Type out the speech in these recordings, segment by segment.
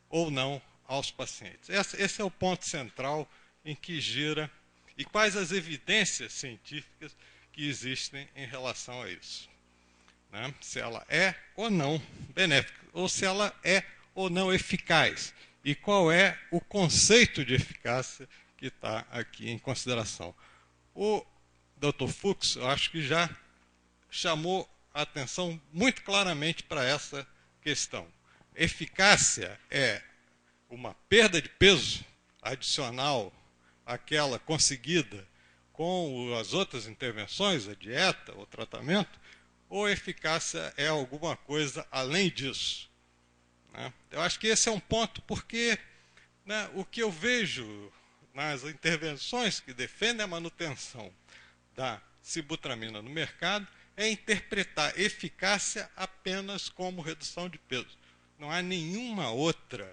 ou não aos pacientes. Esse é o ponto central em que gira e quais as evidências científicas que existem em relação a isso. Né? Se ela é ou não benéfica, ou se ela é ou não eficaz. E qual é o conceito de eficácia que está aqui em consideração. O Dr. Fuchs, eu acho que já chamou a atenção muito claramente para essa questão. Eficácia é uma perda de peso adicional àquela conseguida com as outras intervenções, a dieta, o tratamento, ou eficácia é alguma coisa além disso? Né? Eu acho que esse é um ponto porque, né, o que eu vejo nas intervenções que defendem a manutenção da sibutramina no mercado é interpretar eficácia apenas como redução de peso. Não há nenhuma outra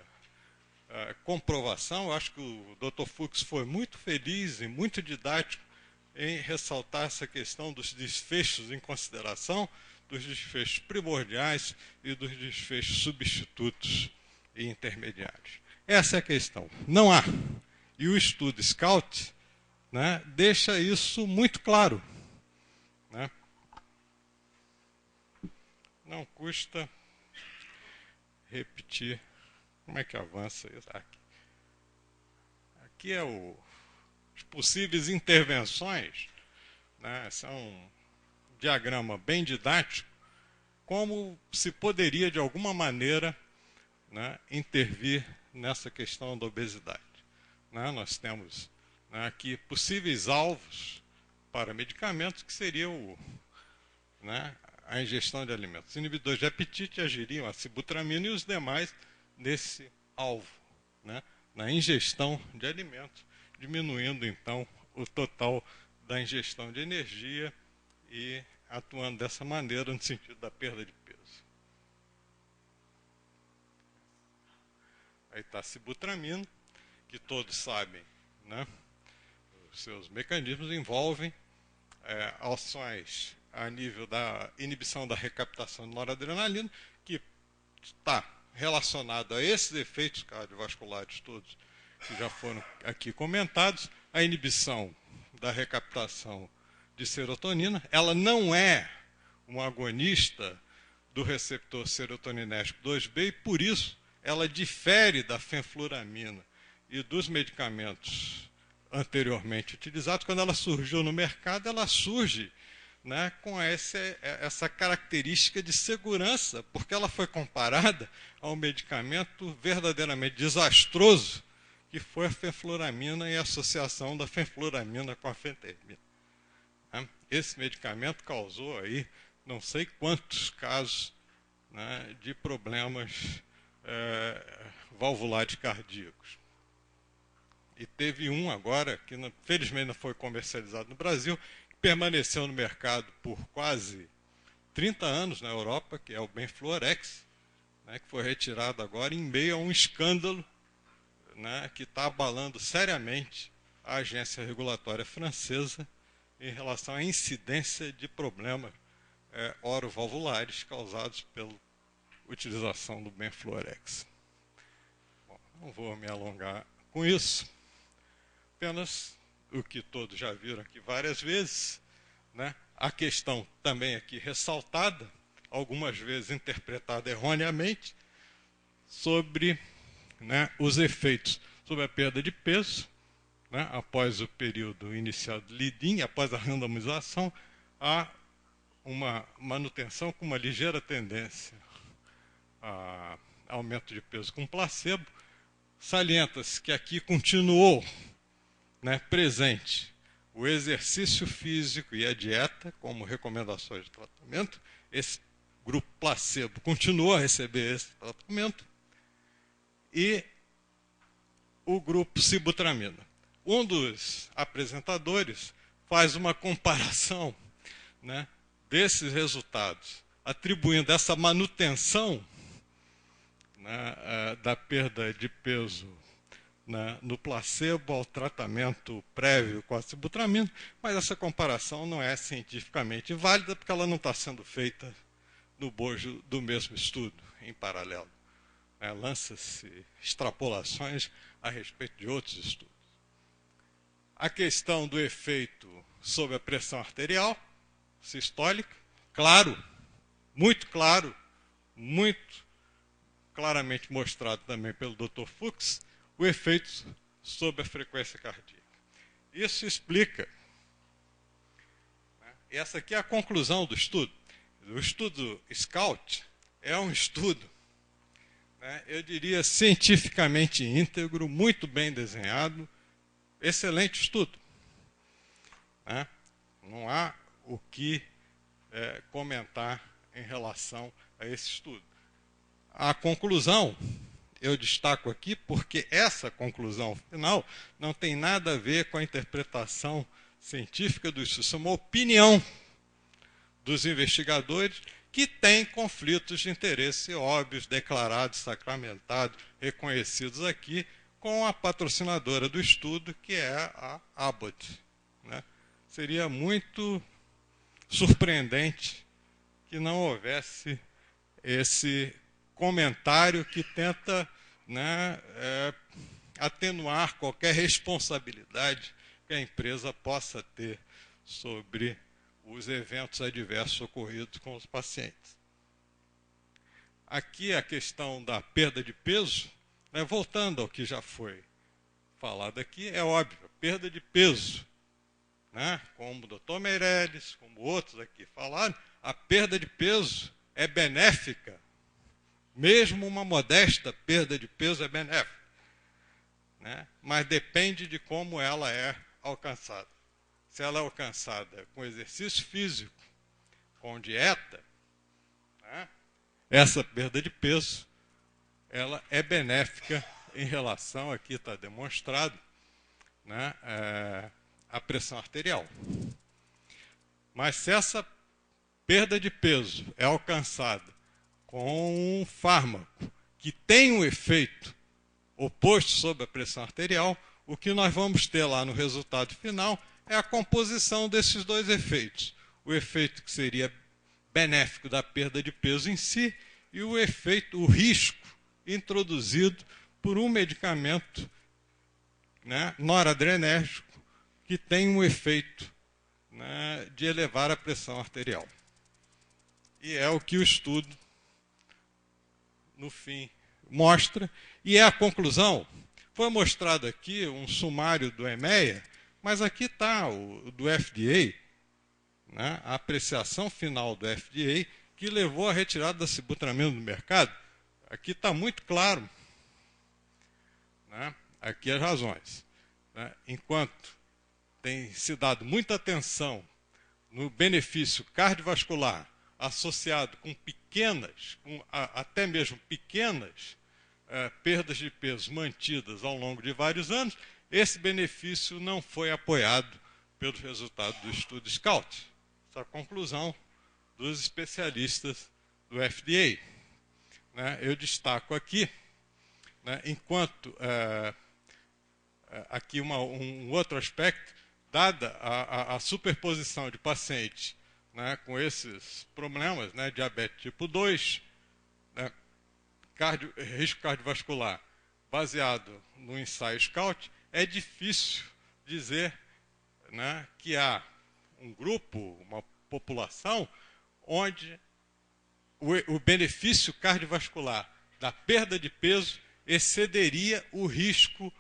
comprovação. Eu acho que o Dr. Fuchs foi muito feliz e muito didático em ressaltar essa questão dos desfechos em consideração, dos desfechos primordiais e dos desfechos substitutos e intermediários. Essa é a questão. Não há. E o estudo SCOUT, né, deixa isso muito claro. Né? Não custa repetir. Como é que avança isso? Aqui é as possíveis intervenções, né, são um diagrama bem didático, como se poderia, de alguma maneira, né, intervir nessa questão da obesidade. Né? Nós temos, né, aqui possíveis alvos para medicamentos, que seriam né, a ingestão de alimentos. Os inibidores de apetite agiriam a sibutramina e os demais nesse alvo, né, na ingestão de alimentos, diminuindo, então, o total da ingestão de energia e atuando dessa maneira no sentido da perda de peso. Aí está a sibutramina, que todos sabem, né? Os seus mecanismos envolvem ações a nível da inibição da recaptação de noradrenalina, que está relacionado a esses efeitos cardiovasculares todos que já foram aqui comentados, a inibição da recaptação de serotonina. Ela não é um agonista do receptor serotoninérgico 2B e, por isso, ela difere da fenfluramina e dos medicamentos anteriormente utilizados. Quando ela surgiu no mercado, ela surge, né, com essa característica de segurança, porque ela foi comparada a um medicamento verdadeiramente desastroso, que foi a fenfluramina e a associação da fenfluramina com a fentermina. Esse medicamento causou aí não sei quantos casos, né, de problemas valvulares cardíacos. E teve um agora, que felizmente não foi comercializado no Brasil, que permaneceu no mercado por quase 30 anos na Europa, que é o Benfluorex, né, que foi retirado agora em meio a um escândalo, né, que está abalando seriamente a agência regulatória francesa em relação à incidência de problemas orovalvulares causados pela utilização do Benfluorex. Bom, não vou me alongar com isso, apenas o que todos já viram aqui várias vezes, né? A questão também aqui ressaltada, algumas vezes interpretada erroneamente, sobre, né, os efeitos sobre a perda de peso, né, após o período inicial de lead-in, após a randomização, há uma manutenção com uma ligeira tendência a aumento de peso com placebo. Salienta-se que aqui continuou, né, presente o exercício físico e a dieta como recomendações de tratamento. Esse grupo placebo continuou a receber esse tratamento. E o grupo sibutramina. Um dos apresentadores faz uma comparação, né, desses resultados, atribuindo essa manutenção, né, da perda de peso, né, no placebo ao tratamento prévio com a sibutramina, mas essa comparação não é cientificamente válida porque ela não está sendo feita no bojo do mesmo estudo, em paralelo. lança-se extrapolações a respeito de outros estudos. A questão do efeito sobre a pressão arterial sistólica, claro, muito claramente mostrado também pelo Dr. Fuchs, o efeito sobre a frequência cardíaca. Isso explica. Essa aqui é a conclusão do estudo. O estudo SCOUT é um estudo, eu diria, cientificamente íntegro, muito bem desenhado, excelente estudo. Não há o que comentar em relação a esse estudo. A conclusão, eu destaco aqui porque essa conclusão final não tem nada a ver com a interpretação científica do estudo. Isso é uma opinião dos investigadores que têm conflitos de interesse óbvios, declarados, sacramentados, reconhecidos aqui, com a patrocinadora do estudo, que é a Abbott. Seria muito surpreendente que não houvesse esse comentário que tenta atenuar qualquer responsabilidade que a empresa possa ter sobre os eventos adversos ocorridos com os pacientes. Aqui a questão da perda de peso, voltando ao que já foi falado aqui, é óbvio, perda de peso, como o Dr. Meirelles, como outros aqui falaram, a perda de peso é benéfica. Mesmo uma modesta perda de peso é benéfica. Mas depende de como ela é alcançada. Se ela é alcançada com exercício físico, com dieta, essa perda de peso ela é benéfica em relação, aqui está demonstrado, à pressão arterial. Mas se essa perda de peso é alcançada com um fármaco que tem um efeito oposto sobre a pressão arterial, o que nós vamos ter lá no resultado final é a composição desses dois efeitos. O efeito que seria benéfico da perda de peso em si e o efeito, o risco introduzido por um medicamento noradrenérgico que tem um efeito de elevar a pressão arterial. E é o que o estudo, no fim, mostra. E é a conclusão. Foi mostrado aqui um sumário do EMEA, mas aqui está o do FDA, a apreciação final do FDA, que levou à retirada da sibutramina do mercado. Aqui está muito claro. Aqui as razões. Enquanto tem se dado muita atenção no benefício cardiovascular associado com até mesmo pequenas perdas de peso mantidas ao longo de vários anos, esse benefício não foi apoiado pelos resultados do estudo SCOUT. Essa é a conclusão dos especialistas do FDA. Eu destaco aqui, enquanto aqui um outro aspecto, dada a superposição de pacientes com esses problemas, diabetes tipo 2, risco cardiovascular, baseado no ensaio SCOUT, é difícil dizer que há um grupo, uma população, onde o benefício cardiovascular da perda de peso excederia o risco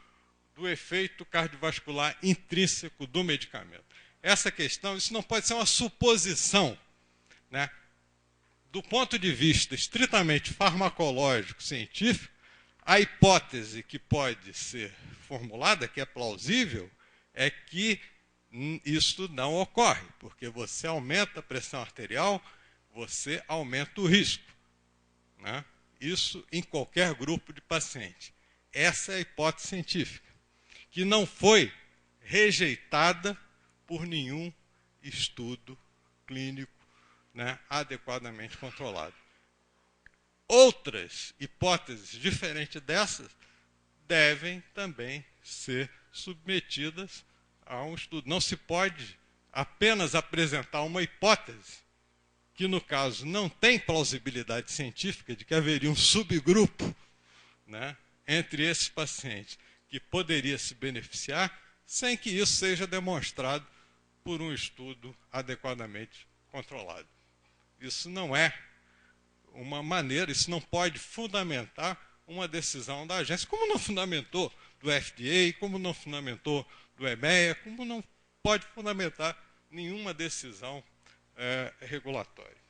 do efeito cardiovascular intrínseco do medicamento. Essa questão, isso não pode ser uma suposição, Do ponto de vista estritamente farmacológico, científico, a hipótese que pode ser formulada, que é plausível, é que isso não ocorre, porque você aumenta a pressão arterial, você aumenta o risco. Isso em qualquer grupo de paciente. Essa é a hipótese científica, que não foi rejeitada por nenhum estudo clínico adequadamente controlado. Outras hipóteses diferentes dessas devem também ser submetidas a um estudo. Não se pode apenas apresentar uma hipótese que, no caso, não tem plausibilidade científica de que haveria um subgrupo né, entre esses pacientes que poderia se beneficiar, sem que isso seja demonstrado por um estudo adequadamente controlado. Isso não é uma maneira, isso não pode fundamentar uma decisão da agência, como não fundamentou do FDA, como não fundamentou do EMEA, como não pode fundamentar nenhuma decisão regulatória.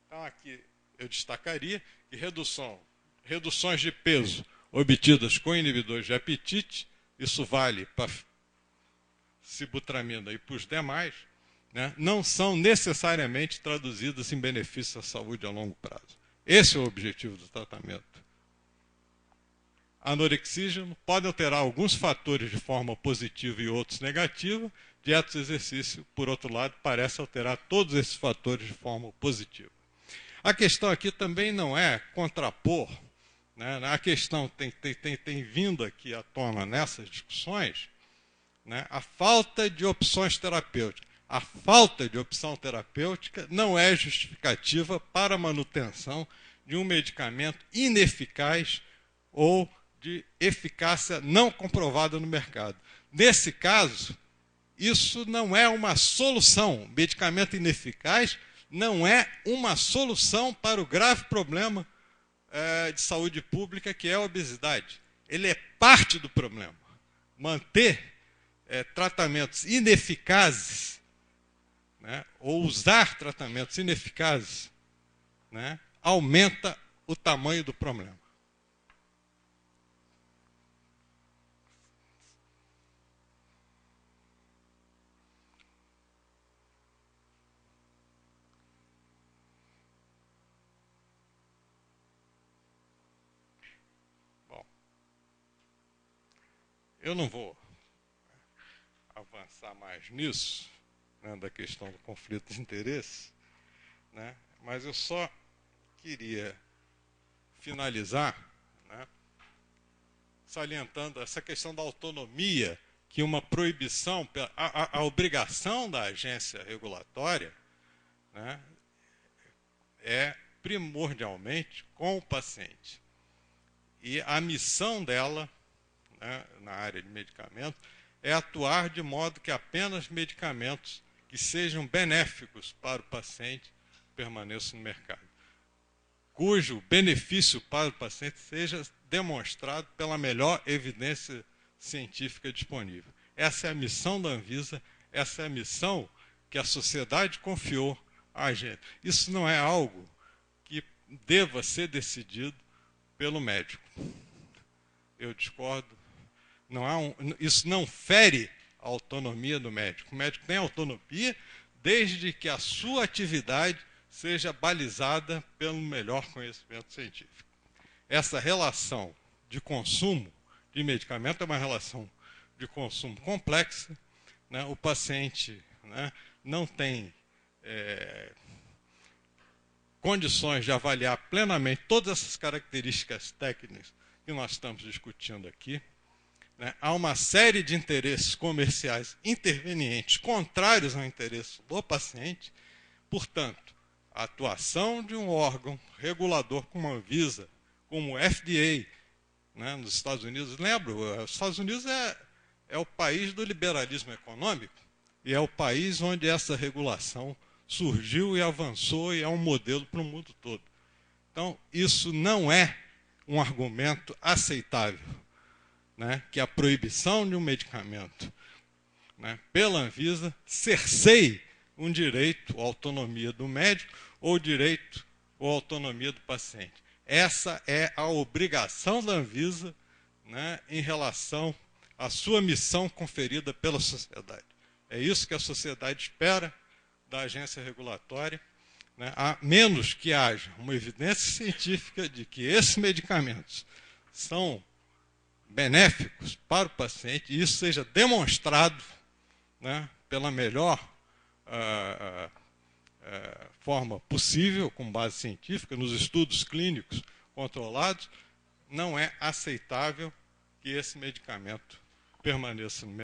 Então, aqui eu destacaria que reduções de peso obtidas com inibidores de apetite, isso vale para sibutramina e para os demais, né, não são necessariamente traduzidas em benefícios à saúde a longo prazo. Esse é o objetivo do tratamento. Anorexígeno pode alterar alguns fatores de forma positiva e outros negativa. Dieta e exercício, por outro lado, parece alterar todos esses fatores de forma positiva. A questão aqui também não é contrapor, né? A questão tem vindo aqui à tona nessas discussões, né, a falta de opções terapêuticas. A falta de opção terapêutica não é justificativa para a manutenção de um medicamento ineficaz ou de eficácia não comprovada no mercado. Nesse caso, isso não é uma solução. Medicamento ineficaz não é uma solução para o grave problema de saúde pública que é a obesidade. Ele é parte do problema. Manter tratamentos ineficazes, né, ou usar tratamentos ineficazes, né, aumenta o tamanho do problema. Bom, eu não vou avançar mais nisso, né, da questão do conflito de interesse, né, mas eu só queria finalizar, né, salientando essa questão da autonomia, que uma proibição, a obrigação da agência regulatória, né, é primordialmente com o paciente. E a missão dela, né, na área de medicamentos, é atuar de modo que apenas medicamentos que sejam benéficos para o paciente permaneçam no mercado, cujo benefício para o paciente seja demonstrado pela melhor evidência científica disponível. Essa é a missão da Anvisa, essa é a missão que a sociedade confiou a gente. Isso não é algo que deva ser decidido pelo médico. Eu discordo. Isso não fere a autonomia do médico. O médico tem autonomia desde que a sua atividade seja balizada pelo melhor conhecimento científico. Essa relação de consumo de medicamento é uma relação de consumo complexa, né? O paciente, né, não tem condições de avaliar plenamente todas essas características técnicas que nós estamos discutindo aqui. Né? Há uma série de interesses comerciais intervenientes contrários ao interesse do paciente. Portanto, a atuação de um órgão regulador como a Anvisa, como o FDA, né, nos Estados Unidos, lembra, os Estados Unidos é o país do liberalismo econômico e é o país onde essa regulação surgiu e avançou e é um modelo para o mundo todo. Então, isso não é um argumento aceitável, né, que a proibição de um medicamento, né, pela Anvisa cerceie um direito à autonomia do médico ou direito ou autonomia do paciente. Essa é a obrigação da Anvisa, né, em relação à sua missão conferida pela sociedade. É isso que a sociedade espera da agência regulatória, né, a menos que haja uma evidência científica de que esses medicamentos são benéficos para o paciente e isso seja demonstrado, né, pela melhor forma possível, com base científica, nos estudos clínicos controlados, não é aceitável que esse medicamento permaneça no